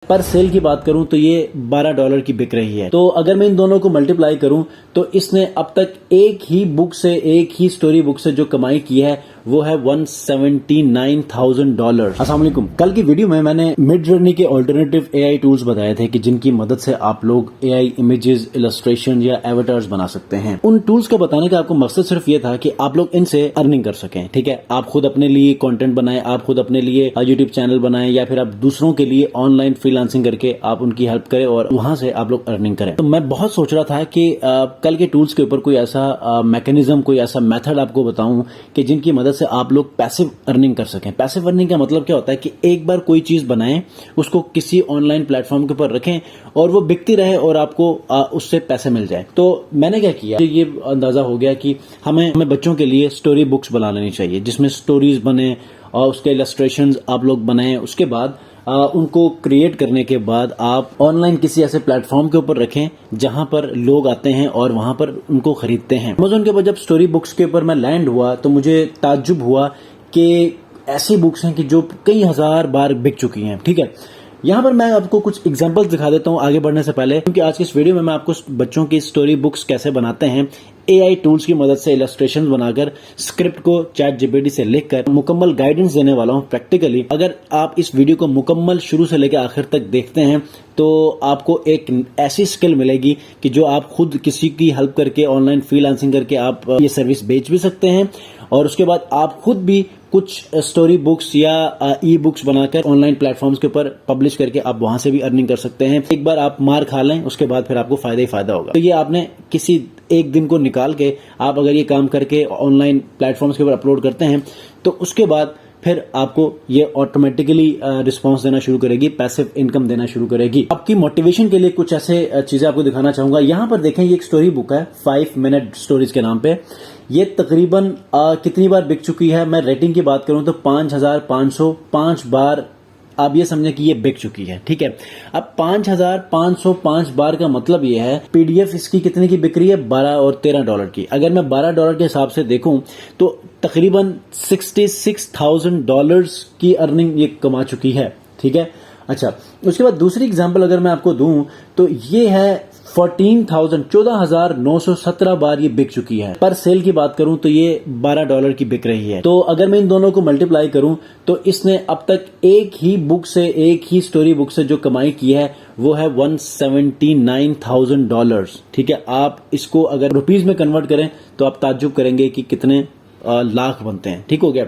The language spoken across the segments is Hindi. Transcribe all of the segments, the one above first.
पर सेल की बात करूं तो ये $12 की बिक रही है। तो अगर मैं इन दोनों को मल्टीप्लाई करूं तो इसने अब तक एक ही बुक से, एक ही स्टोरी बुक से जो कमाई की है वो है $179,000। अस्सलाम वालेकुम। कल की वीडियो में मैंने मिड जर्नी के ऑल्टरनेटिव एआई टूल्स बताए थे कि जिनकी मदद से आप लोग एआई इमेजेस, इलस्ट्रेशन या एवेटार्स बना सकते हैं। उन टूल्स को बताने का आपको मकसद सिर्फ ये था कि आप लोग इनसे अर्निंग कर सकें। ठीक है, आप खुद अपने लिए कंटेंट बनाएं, आप खुद अपने लिए यूट्यूब चैनल बनाएं या फिर आप दूसरों के लिए ऑनलाइन फ्रीलांसिंग करके आप उनकी हेल्प करें और वहां से आप लोग अर्निंग करें। तो मैं बहुत सोच रहा था कि कल के टूल्स के ऊपर कोई ऐसा मैकेनिज्म, कोई ऐसा मेथड आपको बताऊं कि जिनकी मदद से आप लोग पैसिव अर्निंग कर सकें। पैसिव अर्निंग का मतलब क्या होता है कि एक बार कोई चीज बनाएं, उसको किसी ऑनलाइन प्लेटफॉर्म के ऊपर रखें और वो बिकती रहे और आपको उससे पैसे मिल जाए। तो मैंने क्या किया, ये अंदाजा हो गया कि हमें बच्चों के लिए स्टोरी बुक्स बना लेनी चाहिए जिसमें स्टोरीज बने और उसके इलस्ट्रेशंस आप लोग बनाएं। उसके बाद उनको क्रिएट करने के बाद आप ऑनलाइन किसी ऐसे प्लेटफॉर्म के ऊपर रखें जहां पर लोग आते हैं और वहां पर उनको खरीदते हैं। अमेज़न के ऊपर जब स्टोरी बुक्स के ऊपर मैं लैंड हुआ तो मुझे ताज्जुब हुआ कि ऐसी बुक्स हैं कि जो कई हजार बार बिक चुकी हैं। ठीक है, यहाँ पर मैं आपको कुछ एग्जांपल्स दिखा देता हूँ आगे बढ़ने से पहले, क्योंकि आज के इस वीडियो में मैं आपको बच्चों की स्टोरी बुक्स कैसे बनाते हैं एआई टूल्स की मदद से इलस्ट्रेशन बनाकर स्क्रिप्ट को चैट जीपीटी से लिखकर मुकम्मल गाइडेंस देने वाला हूँ प्रैक्टिकली। अगर आप इस वीडियो को मुकम्मल शुरू से लेकर आखिर तक देखते हैं तो आपको एक ऐसी स्किल मिलेगी कि जो आप खुद किसी की हेल्प करके ऑनलाइन फ्रीलांसिंग करके आप ये सर्विस बेच भी सकते हैं और उसके बाद आप खुद भी कुछ स्टोरी बुक्स या ई बुक्स बनाकर ऑनलाइन प्लेटफॉर्म्स के ऊपर पब्लिश करके आप वहां से भी अर्निंग कर सकते हैं। एक बार आप मार खा लें, उसके बाद फिर आपको फायदा ही फायदा होगा। तो ये आपने किसी एक दिन को निकाल के आप अगर ये काम करके ऑनलाइन प्लेटफॉर्म्स के ऊपर अपलोड करते हैं तो उसके बाद फिर आपको ये ऑटोमेटिकली रिस्पांस देना शुरू करेगी, पैसिव इनकम देना शुरू करेगी। आपकी मोटिवेशन के लिए कुछ ऐसे चीजें आपको दिखाना चाहूंगा। यहाँ पर देखें, ये एक स्टोरी बुक है 5 मिनट स्टोरीज के नाम पे। ये तकरीबन कितनी बार बिक चुकी है, मैं रेटिंग की बात करूं तो 5,505 बार आप ये समझें कि ये बिक चुकी है। ठीक है, अब 5,505 बार का मतलब ये है पीडीएफ इसकी कितने की बिक रही है, $12 और $13 की। अगर मैं $12 के हिसाब से देखूं तो तकरीबन $66,000 की अर्निंग ये कमा चुकी है। ठीक है, अच्छा, उसके बाद दूसरी एग्जांपल अगर मैं आपको दूं तो ये है 14,917 बार ये बिक चुकी है। पर सेल की बात करूं तो ये $12 की बिक रही है। तो अगर मैं इन दोनों को मल्टीप्लाई करूं तो इसने अब तक एक ही बुक से, एक ही स्टोरी बुक से जो कमाई की है वो है $179,000। ठीक है, आप इसको अगर रुपीज में कन्वर्ट करें तो आप ताज्जुब करेंगे कि कितने लाख बनते हैं। ठीक हो गया,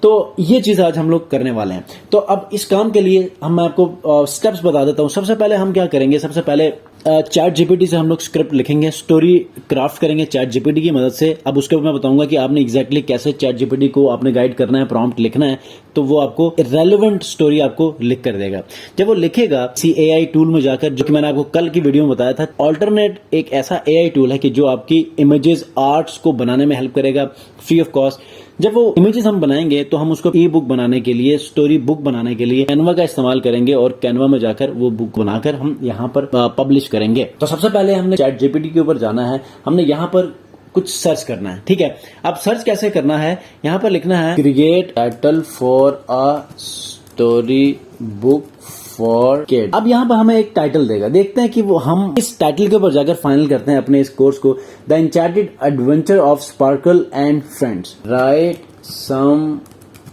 तो ये चीज आज हम लोग करने वाले हैं। तो अब इस काम के लिए मैं आपको स्टेप्स बता देता हूं। सबसे पहले हम क्या करेंगे, सबसे पहले चैट जीपीटी से हम लोग स्क्रिप्ट लिखेंगे, स्टोरी क्राफ्ट करेंगे चैट जीपीटी की मदद से। अब उसके ऊपर मैं बताऊंगा कि आपने एग्जैक्टली कैसे चैट जीपीटी को आपने गाइड करना है, प्रॉम्प्ट लिखना है, तो वो आपको रेलेवेंट स्टोरी आपको लिख कर देगा। जब वो लिखेगा किसी एआई टूल में जाकर, जो कि मैंने आपको कल की वीडियो में बताया था, ऑल्टरनेट एक ऐसा एआई टूल है कि जो आपकी इमेजेस, आर्ट्स को बनाने में हेल्प करेगा फ्री ऑफ कॉस्ट। जब वो इमेजेस हम बनाएंगे तो हम उसको ई बुक बनाने के लिए, स्टोरी बुक बनाने के लिए कैनवा का इस्तेमाल करेंगे और कैनवा में जाकर वो बुक बनाकर हम यहाँ पर पब्लिश करेंगे। तो सबसे पहले हमने चैट जीपीटी के ऊपर जाना है, हमने यहाँ पर कुछ सर्च करना है। ठीक है, अब सर्च कैसे करना है, यहाँ पर लिखना है create title for a story book for kid. अब यहाँ पर हमें एक टाइटल देगा, देखते हैं कि वो हम इस टाइटल के ऊपर जाकर फाइनल करते हैं अपने इस कोर्स को, the enchanted adventure of sparkle and friends, write some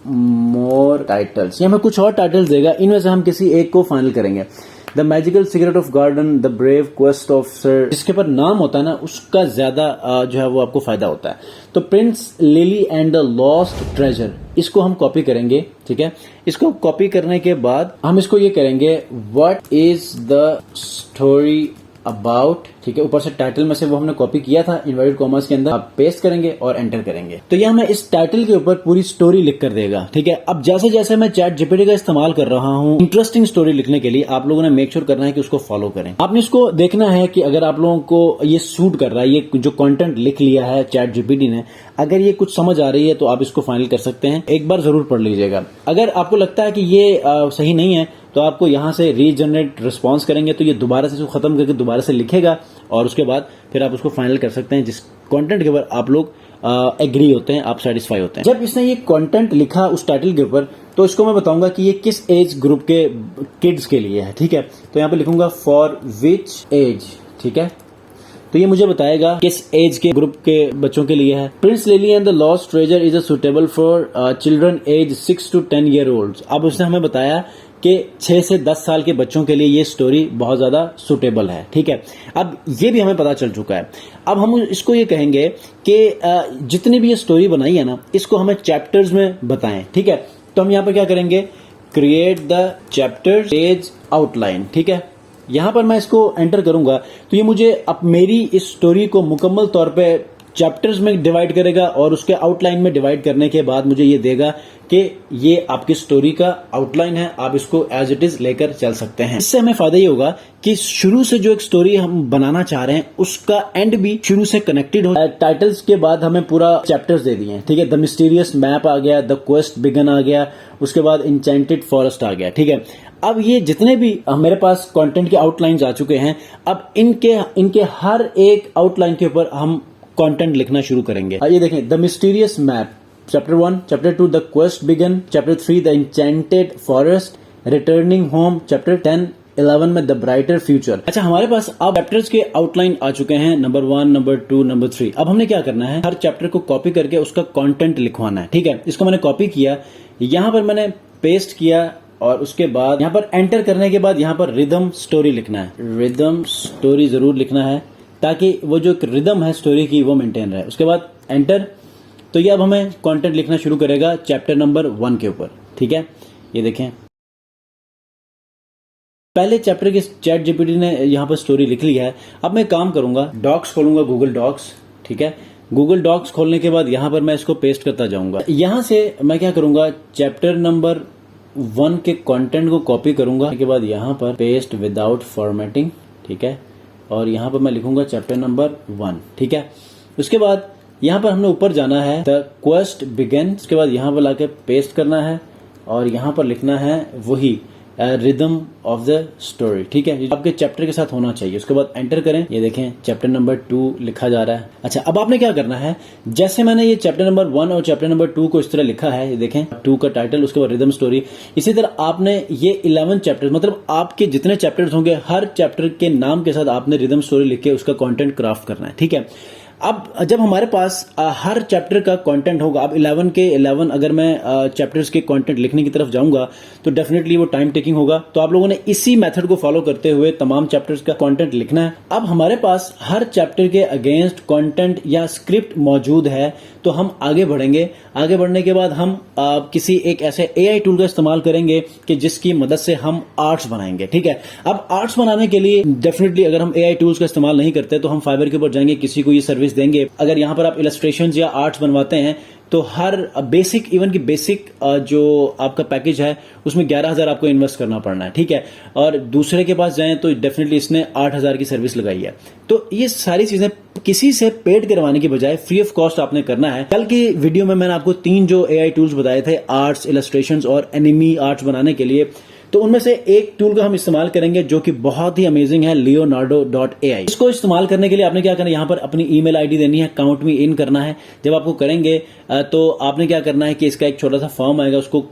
more titles. यहाँ हमें कुछ और टाइटल्स देगा, इनमें से हम किसी एक को फाइनल करेंगे। The magical secret of garden, the brave quest of sir, जिसके पर नाम होता है ना उसका ज्यादा जो है वो आपको फायदा होता है। तो Prince Lily and the lost treasure, इसको हम कॉपी करेंगे। ठीक है, इसको कॉपी करने के बाद हम इसको ये करेंगे what is the story about. ठीक है, ऊपर से टाइटल में से वो हमने कॉपी किया था इनवर्टेड कॉमर्स के अंदर, आप पेस्ट करेंगे और एंटर करेंगे तो ये हमें इस टाइटल के ऊपर पूरी स्टोरी लिख कर देगा। ठीक है, अब जैसे जैसे मैं चैट जीपीटी का इस्तेमाल कर रहा हूँ इंटरेस्टिंग स्टोरी लिखने के लिए, आप लोगों ने मेक श्योर करना है कि उसको फॉलो करें। आपने इसको देखना है कि अगर आप लोगों को ये सूट कर रहा है, ये जो कंटेंट लिख लिया है चैट जीपीटी ने, अगर ये कुछ समझ आ रही है तो आप इसको फाइनल कर सकते हैं। एक बार जरूर पढ़ लीजिएगा। अगर आपको लगता है कि ये सही नहीं है तो आपको यहां से रीजनरेट रिस्पॉन्स करेंगे तो ये दोबारा से खत्म करके दोबारा से लिखेगा और उसके बाद फिर आप उसको फाइनल कर सकते हैं जिस कंटेंट के ऊपर आप लोग एग्री होते हैं, आप सेटिस्फाई होते हैं। जब इसने ये कंटेंट लिखा उस टाइटल के ऊपर, तो इसको मैं बताऊंगा कि ये किस एज ग्रुप के किड्स के लिए है, ठीक है। तो यहाँ पे लिखूंगा फॉर विच एज, ठीक है। तो ये मुझे बताएगा किस एज के ग्रुप के बच्चों के लिए है। Prince Lily and the lost treasure is suitable for children age 6 to 10 year olds। अब उसने हमें बताया कि 6 से 10 साल के बच्चों के लिए ये स्टोरी बहुत ज्यादा सुटेबल है, ठीक है। अब ये भी हमें पता चल चुका है। अब हम इसको ये कहेंगे कि जितनी भी ये स्टोरी बनाई है ना, इसको हमें चैप्टर्स में बताएं, ठीक है। तो हम यहाँ पर क्या करेंगे, create the chapter as outline, ठीक है। यहां पर मैं इसको एंटर करूंगा तो ये मुझे अब मेरी इस स्टोरी को मुकम्मल तौर पे चैप्टर्स में डिवाइड करेगा और उसके आउटलाइन में डिवाइड करने के बाद मुझे ये देगा कि ये आपकी स्टोरी का आउटलाइन है, आप इसको एज इट इज लेकर चल सकते हैं। इससे हमें फायदा ये होगा कि शुरू से जो एक स्टोरी हम बनाना चाह रहे हैं उसका एंड भी शुरू से कनेक्टेड हो। टाइटल्स के बाद हमें पूरा चैप्टर्स दे दिए हैं, ठीक है। द मिस्टीरियस मैप आ गया, द क्वेस्ट बिगन आ गया, उसके बाद इंचेंटेड फॉरेस्ट आ गया, ठीक है। अब ये जितने भी मेरे पास कंटेंट के आउटलाइंस आ चुके हैं, अब इनके हर एक आउटलाइन के ऊपर हम कंटेंट लिखना शुरू करेंगे। ये देखें, the mysterious map chapter 1, chapter 2 the quest began, chapter 3 the enchanted forest, returning home, chapter 10 11 में द ब्राइटर फ्यूचर। अच्छा, हमारे पास अब चैप्टर्स के आउटलाइन आ चुके हैं, नंबर 1, नंबर 2, नंबर 3। अब हमने क्या करना है, हर चैप्टर को कॉपी करके उसका कंटेंट लिखवाना है, ठीक है। इसको मैंने कॉपी किया, यहां पर मैंने पेस्ट किया और उसके बाद यहां पर एंटर करने के बाद यहां पर रिदम स्टोरी लिखना है। रिदम स्टोरी जरूर लिखना है ताकि वो जो रिदम है स्टोरी की वो मेंटेन रहे। उसके बाद एंटर। तो ये अब हमें कंटेंट लिखना शुरू करेगा चैप्टर नंबर 1 के ऊपर, ठीक है। ये देखें, पहले चैप्टर के चैट जीपीटी ने यहां पर स्टोरी लिख ली है। अब मैं काम करूंगा, डॉक्स खोलूंगा, गूगल डॉक्स, ठीक है। गूगल डॉक्स खोलने के बाद यहां पर मैं इसको पेस्ट करता जाऊंगा। यहां से मैं क्या करूंगा, चैप्टर नंबर 1 के कंटेंट को कॉपी करूंगा, के बाद यहां पर पेस्ट विदाउट फॉर्मेटिंग, ठीक है। और यहां पर मैं लिखूंगा चैप्टर नंबर 1, ठीक है। उसके बाद यहां पर हमने ऊपर जाना है, द क्वेस्ट बिगन। उसके बाद यहां पर लाके पेस्ट करना है और यहां पर लिखना है वही रिदम ऑफ द स्टोरी, ठीक है। आपके चैप्टर के साथ होना चाहिए। उसके बाद एंटर करें, ये देखें चैप्टर नंबर 2 लिखा जा रहा है। अच्छा, अब आपने क्या करना है, जैसे मैंने ये चैप्टर नंबर 1 और चैप्टर नंबर 2 को इस तरह लिखा है, ये देखें 2 का टाइटल, उसके बाद रिदम स्टोरी, इसी तरह आपने ये 11 चैप्टर, मतलब आपके जितने चैप्टर्स होंगे हर चैप्टर के नाम के साथ आपने रिदम स्टोरी लिख के उसका कंटेंट क्राफ्ट करना है, ठीक है। अब जब हमारे पास हर चैप्टर का कंटेंट होगा, अब 11 के 11 अगर मैं चैप्टर्स के कंटेंट लिखने की तरफ जाऊंगा तो डेफिनेटली वो टाइम टेकिंग होगा। तो आप लोगों ने इसी मेथड को फॉलो करते हुए तमाम चैप्टर्स का कंटेंट लिखना है। अब हमारे पास हर चैप्टर के अगेंस्ट कंटेंट या स्क्रिप्ट मौजूद है, तो हम आगे बढ़ेंगे। आगे बढ़ने के बाद हम किसी एक ऐसे एआई टूल का इस्तेमाल करेंगे कि जिसकी मदद से हम आर्ट्स बनाएंगे, ठीक है। अब आर्ट्स बनाने के लिए डेफिनेटली अगर हम एआई टूल्स का इस्तेमाल नहीं करते तो हम फाइवर के ऊपर जाएंगे, किसी को ये सर्विस देंगे। अगर यहां पर आप इलस्ट्रेशंस या आर्ट्स बनवाते हैं तो हर बेसिक, इवन की बेसिक जो आपका पैकेज है उसमें 11,000 आपको इन्वेस्ट करना पड़ना है, ठीक है। और दूसरे के पास जाएं तो डेफिनेटली इसने 8,000 की सर्विस लगाई है। तो ये सारी चीजें किसी से पेड करवाने की बजाय फ्री ऑफ कॉस्ट आपने करना है। कल की वीडियो में मैंने आपको 3 जो एआई टूल्स बताए थे आर्ट्स, इलस्ट्रेशंस और एनिमी आर्ट्स बनाने के लिए, तो उनमें से एक टूल का हम इस्तेमाल करेंगे जो कि बहुत ही अमेजिंग है, leonardo.ai। इसको इस्तेमाल करने के लिए आपने क्या करना है, यहाँ पर अपनी ईमेल आईडी देनी है, काउंट मी इन करना है। जब आपको करेंगे तो आपने क्या करना है कि इसका एक छोटा सा फॉर्म आएगा, उसको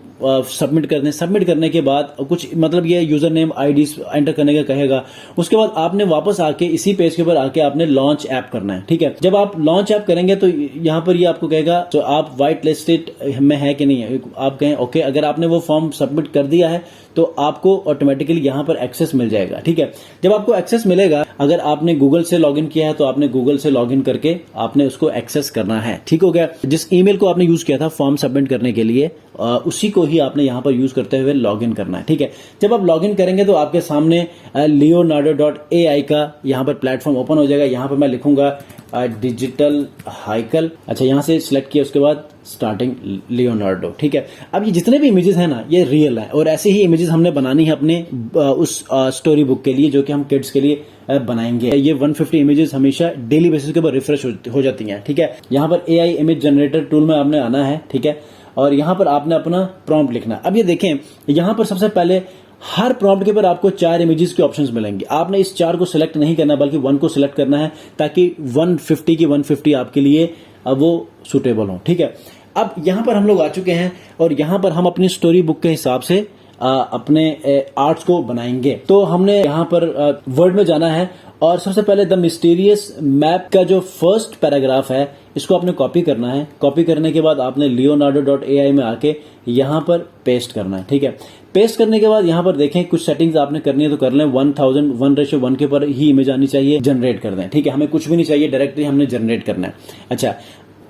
सबमिट करने। सबमिट करने के बाद कुछ मतलब ये यूजर नेम आईडी एंटर करने का कहेगा। उसके बाद आपने वापस आके इसी पेज के ऊपर आके आपने लॉन्च ऐप करना है, ठीक है। जब आप लॉन्च ऐप करेंगे तो यहाँ पर ये आपको कहेगा तो आप व्हाइट लिस्टेड में है कि नहीं है, आप कहें ओके। अगर आपने वो फॉर्म सबमिट कर दिया है तो आपको ऑटोमेटिकली यहाँ पर एक्सेस मिल जाएगा, ठीक है। जब आपको एक्सेस मिलेगा, अगर आपने गूगल से लॉगिन किया है तो आपने गूगल से लॉगिन करके आपने उसको एक्सेस करना है, ठीक हो गया। जिस ईमेल को आपने यूज किया था फॉर्म सबमिट करने के लिए, उसी को ही आपने यहाँ पर यूज करते हुए लॉगिन करना है, ठीक है। जब आप लॉगिन करेंगे तो आपके सामने leonardo.ai का यहाँ पर प्लेटफॉर्म ओपन हो जाएगा। यहाँ पर मैं लिखूंगा डिजिटल हाइकल। अच्छा, यहाँ से सिलेक्ट किया, उसके बाद स्टार्टिंग लियोनार्डो, ठीक है। अब ये जितने भी इमेजेस हैं ना, ये रियल है और ऐसे ही इमेजेस हमने बनानी है अपने उस स्टोरी बुक के लिए जो कि हम किड्स के लिए बनाएंगे। ये 150 इमेजेस हमेशा डेली बेसिस के ऊपर रिफ्रेश हो जाती हैं, ठीक है। यहाँ पर एआई इमेज जनरेटर टूल में आपने आना है, ठीक है। और यहाँ पर आपने अपना प्रॉम्प्ट लिखना। अब ये देखें, यहाँ पर सबसे पहले हर प्रॉम्प्ट के ऊपर आपको 4 इमेजेस के ऑप्शंस मिलेंगे। आपने इस 4 को सिलेक्ट नहीं करना बल्कि 1 को सिलेक्ट करना है ताकि 150 की 150 आपके लिए वो सुटेबल हो। ठीक है, अब यहाँ पर हम लोग आ चुके हैं और यहाँ पर हम अपनी स्टोरी बुक के हिसाब से अपने आर्ट्स को बनाएंगे। तो हमने यहाँ पर वर्ड में जाना है और सबसे पहले द मिस्टीरियस मैप का जो फर्स्ट पैराग्राफ है इसको आपने कॉपी करना है। कॉपी करने के बाद आपने leonardo.ai में आके यहाँ पर पेस्ट करना है। ठीक है, पेस्ट करने के बाद यहाँ पर देखें कुछ सेटिंग्स आपने करनी है तो कर लें। 1000 1:1 के पर ही इमेज आनी चाहिए, जनरेट कर दें। ठीक है, हमें कुछ भी नहीं चाहिए, डायरेक्टली हमने जनरेट करना है। अच्छा,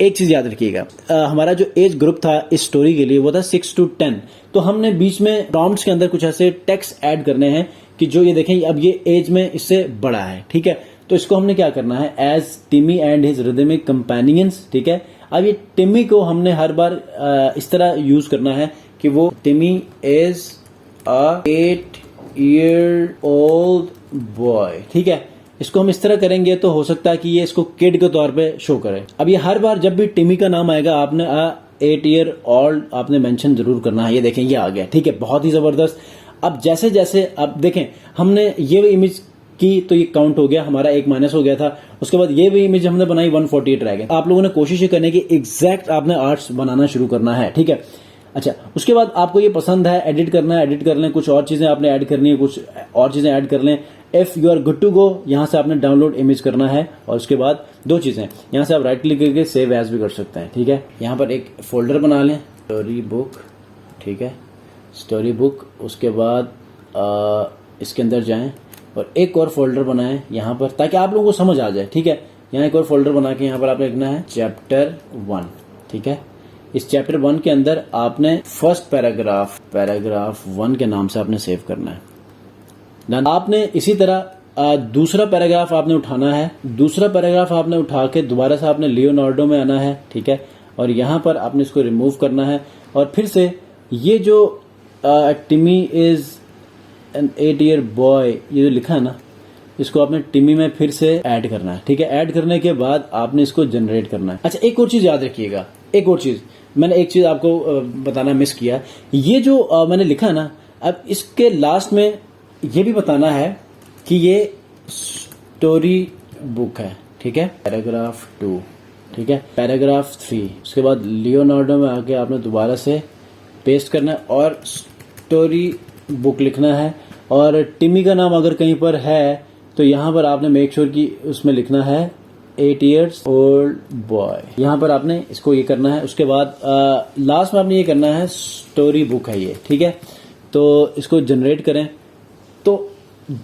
एक चीज याद रखिएगा, हमारा जो एज ग्रुप था इस स्टोरी के लिए वो था 6 to 10। तो हमने बीच में प्रॉम्प्ट्स के अंदर कुछ ऐसे टेक्स्ट ऐड करने हैं कि जो ये देखें अब ये एज में इससे बड़ा है। ठीक है, तो इसको हमने क्या करना है, एज टिमी एंड हिज रिदमिक कंपेनियंस। ठीक है, अब ये टिमी को हमने हर बार इस तरह यूज करना है कि वो टिमी इज अ 8-year-old बॉय। ठीक है, इसको हम इस तरह करेंगे तो हो सकता है कि ये इसको किड के तौर पे शो करे। अब ये हर बार जब भी टिमी का नाम आएगा आपने 8-year-old आपने मेंशन जरूर करना है। ये देखें ये आ गया। ठीक है, बहुत ही जबरदस्त। अब जैसे जैसे अब देखें हमने ये इमेज की तो ये काउंट हो गया, हमारा एक माइनस हो गया था। उसके बाद ये भी इमेज हमने बनाई 148 रह गया। आप लोगों ने कोशिश करने की एग्जैक्ट आपने आर्ट्स बनाना शुरू करना है। ठीक है, अच्छा, उसके बाद आपको ये पसंद है, एडिट करना है, एडिट कर लें। कुछ और चीजें आपने ऐड करनी है, कुछ और चीजें ऐड कर लें। If you are good to go, यहां से आपने डाउनलोड इमेज करना है और उसके बाद दो चीजें, यहां से आप राइट क्लिक करके सेव एज भी कर सकते हैं। ठीक है, यहां पर एक फोल्डर बना लें, स्टोरी बुक। ठीक है, स्टोरी बुक। उसके बाद इसके अंदर जाएं और एक और फोल्डर बनाएं यहां पर, ताकि आप लोगों को समझ आ जाए। ठीक है, यहां एक और फोल्डर बना के यहां पर आपने लिखना है चैप्टर 1। ठीक है, इस चैप्टर 1 के अंदर आपने फर्स्ट पैराग्राफ 1 के नाम से आपने सेव करना है। आपने इसी तरह दूसरा पैराग्राफ आपने उठाना है। दूसरा पैराग्राफ आपने उठा के दोबारा से आपने लियोनार्डो में आना है। ठीक है, और यहां पर आपने इसको रिमूव करना है और फिर से ये जो टिमी इज एन 8-year बॉय ये जो लिखा है ना, इसको आपने टिमी में फिर से ऐड करना है। ठीक है, ऐड करने के बाद आपने इसको जनरेट करना है। अच्छा, एक और चीज याद रखिएगा, एक और चीज मैंने एक चीज आपको बताना मिस किया। ये जो मैंने लिखा है ना, अब इसके लास्ट में ये भी बताना है कि ये स्टोरी बुक है। ठीक है, पैराग्राफ 2। ठीक है, पैराग्राफ 3। उसके बाद लियोनार्डो में आके आपने दोबारा से पेस्ट करना है और स्टोरी बुक लिखना है। और टिमी का नाम अगर कहीं पर है तो यहां पर आपने मेक श्योर कि उसमें लिखना है 8-year-old बॉय। यहां पर आपने इसको ये करना है। उसके बाद लास्ट में आपने ये करना है स्टोरी बुक है ये। ठीक है, तो इसको जनरेट करें तो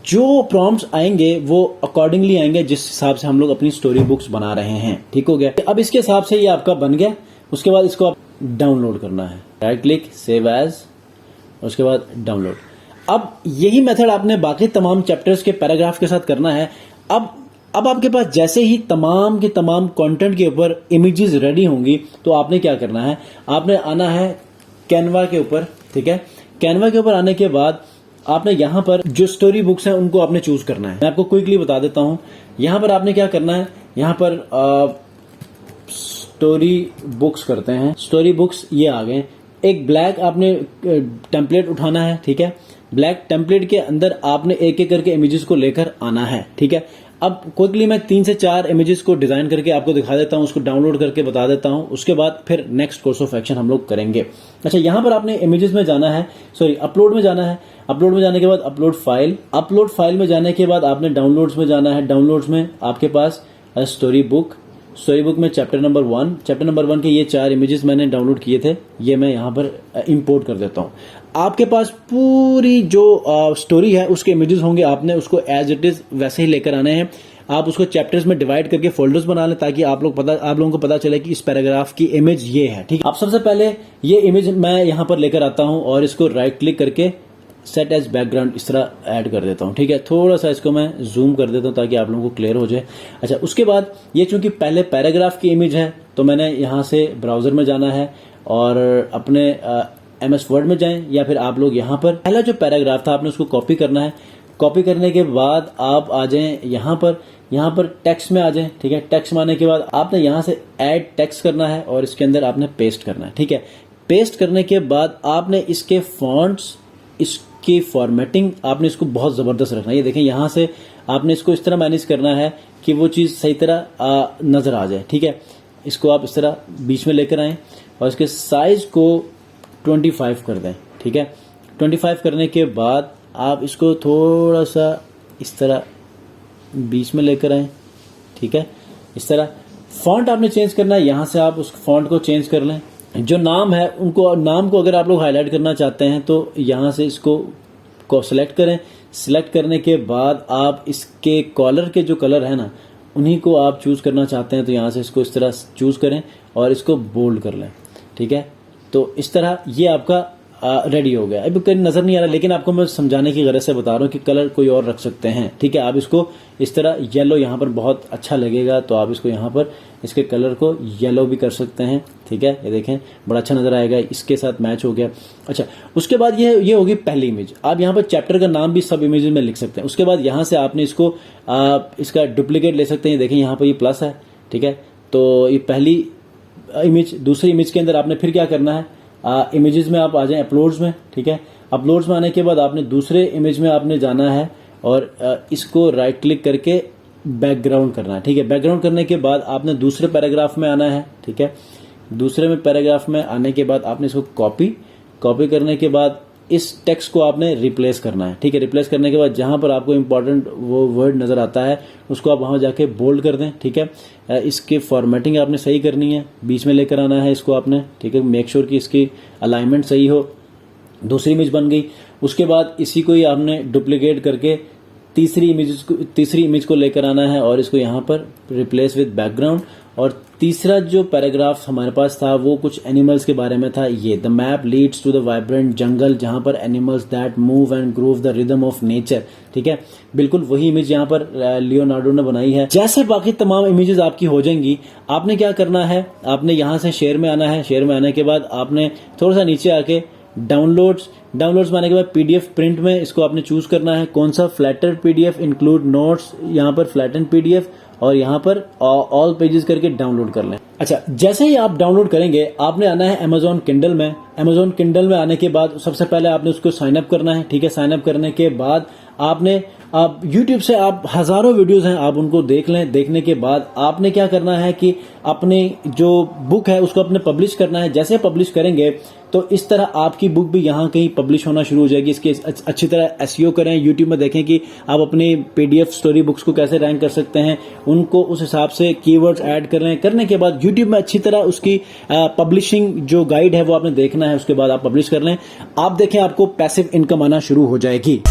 जो प्रॉम्प्ट्स आएंगे वो अकॉर्डिंगली आएंगे जिस हिसाब से हम लोग अपनी स्टोरी बुक्स बना रहे हैं। ठीक हो गया, अब इसके हिसाब से ये आपका बन गया। उसके बाद इसको आप डाउनलोड करना है, राइट क्लिक, सेव एज, उसके बाद डाउनलोड। अब यही मेथड आपने बाकी तमाम चैप्टर्स के पैराग्राफ के साथ करना है। अब आपके पास जैसे ही तमाम के तमाम कंटेंट के ऊपर इमेजेस रेडी होंगी तो आपने क्या करना है, आपने आना है कैनवा के ऊपर। ठीक है, कैनवा के ऊपर आने के बाद आपने यहां पर जो स्टोरी बुक्स हैं उनको आपने चूज करना है। मैं आपको क्विकली बता देता हूं, यहां पर आपने क्या करना है, यहां पर स्टोरी बुक्स करते हैं। स्टोरी बुक्स ये आ गए। एक ब्लैक आपने टेम्पलेट उठाना है। ठीक है, ब्लैक टेम्पलेट के अंदर आपने एक एक करके इमेजेस को लेकर आना है। ठीक है, अब क्विकली मैं 3 से 4 इमेजेस को डिजाइन करके आपको दिखा देता हूं, उसको डाउनलोड करके बता देता हूं। उसके बाद फिर नेक्स्ट कोर्स ऑफ एक्शन हम लोग करेंगे। अच्छा, यहां पर आपने इमेजेस में जाना है, सॉरी अपलोड में जाना है। अपलोड में जाने के बाद अपलोड फाइल में जाने के बाद आपने डाउनलोड्स में जाना है। डाउनलोड्स में आपके पास स्टोरी बुक में चैप्टर नंबर 1 के ये 4 इमेजेस मैंने डाउनलोड किए थे, ये मैं यहाँ पर इंपोर्ट कर देता हूँ। आपके पास पूरी जो स्टोरी है उसके इमेजेस होंगे, आपने उसको एज इट इज वैसे ही लेकर आने हैं। आप उसको चैप्टर्स में डिवाइड करके फोल्डर्स बना लें ताकि आप लोगों को पता चले कि इस पैराग्राफ की इमेज ये है। ठीक है, आप सबसे पहले ये इमेज मैं यहाँ पर लेकर आता हूँ और इसको राइट क्लिक करके सेट एज बैकग्राउंड इस तरह ऐड कर देता हूँ। ठीक है, थोड़ा सा इसको मैं जूम कर देता हूँ ताकि आप लोगों को क्लियर हो जाए। अच्छा, उसके बाद ये चूंकि पहले पैराग्राफ की इमेज है तो मैंने यहाँ से ब्राउजर में जाना है और अपने MS वर्ड में जाएं या फिर आप लोग यहाँ पर पहला जो पैराग्राफ था आपने उसको कॉपी करना है। कॉपी करने के बाद आप आ जाएं यहाँ पर टेक्स्ट में आ जाएं। ठीक है, टेक्स्ट में आने के बाद आपने यहाँ से ऐड टेक्स्ट करना है और इसके अंदर आपने पेस्ट करना है। ठीक है, पेस्ट करने के बाद आपने इसके फॉन्ट्स, इसकी फॉर्मेटिंग आपने इसको बहुत जबरदस्त रखना है। ये देखें, यहां से आपने इसको इस तरह मैनेज करना है कि वो चीज सही तरह नजर आ जाए। ठीक है, इसको आप इस तरह बीच में लेकर आएं और इसके साइज को 25 कर दें। ठीक है, 25 करने के बाद आप इसको थोड़ा सा इस तरह बीच में लेकर आएं। ठीक है, इस तरह फॉन्ट आपने चेंज करना है, यहां से आप उस फॉन्ट को चेंज कर लें। जो नाम है उनको, नाम को अगर आप लोग हाईलाइट करना चाहते हैं तो यहां से इसको सेलेक्ट करें। सिलेक्ट करने के बाद आप इसके कॉलर के जो कलर है ना, उन्हीं को आप चूज करना चाहते हैं तो यहां से इसको इस तरह चूज करें और इसको बोल्ड कर लें। ठीक है, तो इस तरह ये आपका रेडी हो गया। अभी कहीं नजर नहीं आ रहा, लेकिन आपको मैं समझाने की गरज से बता रहा हूँ कि कलर कोई और रख सकते हैं। ठीक है, आप इसको इस तरह येलो यहाँ पर बहुत अच्छा लगेगा तो आप इसको यहाँ पर इसके कलर को येलो भी कर सकते हैं। ठीक है, ये देखें बड़ा अच्छा नजर आएगा, इसके साथ मैच हो गया। अच्छा, उसके बाद ये होगी पहली इमेज। आप यहाँ पर चैप्टर का नाम भी सब इमेज में लिख सकते हैं। उसके बाद यहाँ से आपने इसको इसका डुप्लीकेट ले सकते हैं। देखें यहाँ पर ये प्लस है। ठीक है, तो ये पहली इमेज। दूसरी इमेज के अंदर आपने फिर क्या करना है, इमेजेस में आप आ जाएं अपलोड्स में। ठीक है, अपलोड्स में आने के बाद आपने दूसरे इमेज में आपने जाना है और इसको राइट क्लिक करके बैकग्राउंड करना है। ठीक है, बैकग्राउंड करने के बाद आपने दूसरे पैराग्राफ में आना है। ठीक है, दूसरे में पैराग्राफ में आने के बाद आपने इसको कॉपी करने के बाद इस टेक्स्ट को आपने रिप्लेस करना है। ठीक है, रिप्लेस करने के बाद जहां पर आपको इंपॉर्टेंट वो वर्ड नजर आता है उसको आप वहां जाके बोल्ड कर दें। ठीक है, इसकी फॉर्मेटिंग आपने सही करनी है, बीच में लेकर आना है इसको आपने। ठीक है, मेक श्योर कि इसकी अलाइनमेंट सही हो। दूसरी इमेज बन गई। उसके बाद इसी को ही आपने डुप्लीकेट करके तीसरी इमेज को लेकर आना है और इसको यहाँ पर रिप्लेस विद बैकग्राउंड। और तीसरा जो पैराग्राफ हमारे पास था वो कुछ एनिमल्स के बारे में था। ये the map leads to the vibrant jungle, जहां पर animals that move and groove the rhythm of nature. ठीक है, बिल्कुल वही इमेज यहाँ पर लियोनार्डो ने बनाई है। जैसे बाकी तमाम इमेजेस आपकी हो जाएंगी, आपने क्या करना है, आपने यहां से शेयर में आना है। शेयर में आने के बाद आपने थोड़ा सा नीचे आके डाउनलोड्स में आने के बाद पीडीएफ प्रिंट में इसको आपने चूज करना है कौन सा, फ्लैटेड पीडीएफ, इंक्लूड नोट्स, यहाँ पर फ्लैटेड पीडीएफ और यहाँ पर ऑल पेजेस करके डाउनलोड कर लें। अच्छा, जैसे ही आप डाउनलोड करेंगे आपने आना है अमेजॉन किंडल में। अमेजॉन किंडल में आने के बाद सबसे पहले आपने उसको साइन अप करना है। ठीक है, साइन अप करने के बाद आप YouTube से आप हजारों वीडियोस हैं, आप उनको देख लें। देखने के बाद आपने क्या करना है कि अपने जो बुक है उसको अपने पब्लिश करना है। जैसे पब्लिश करेंगे तो इस तरह आपकी बुक भी यहाँ कहीं पब्लिश होना शुरू हो जाएगी। इसके अच्छी तरह एसईओ करें, YouTube में देखें कि आप अपनी PDF स्टोरी बुक्स को कैसे रैंक कर सकते हैं, उनको उस हिसाब से कीवर्ड्स ऐड करें। करने के बाद YouTube में अच्छी तरह उसकी पब्लिशिंग जो गाइड है वो आपने देखना है। उसके बाद आप पब्लिश कर लें, आप देखें आपको पैसिव इनकम आना शुरू हो जाएगी।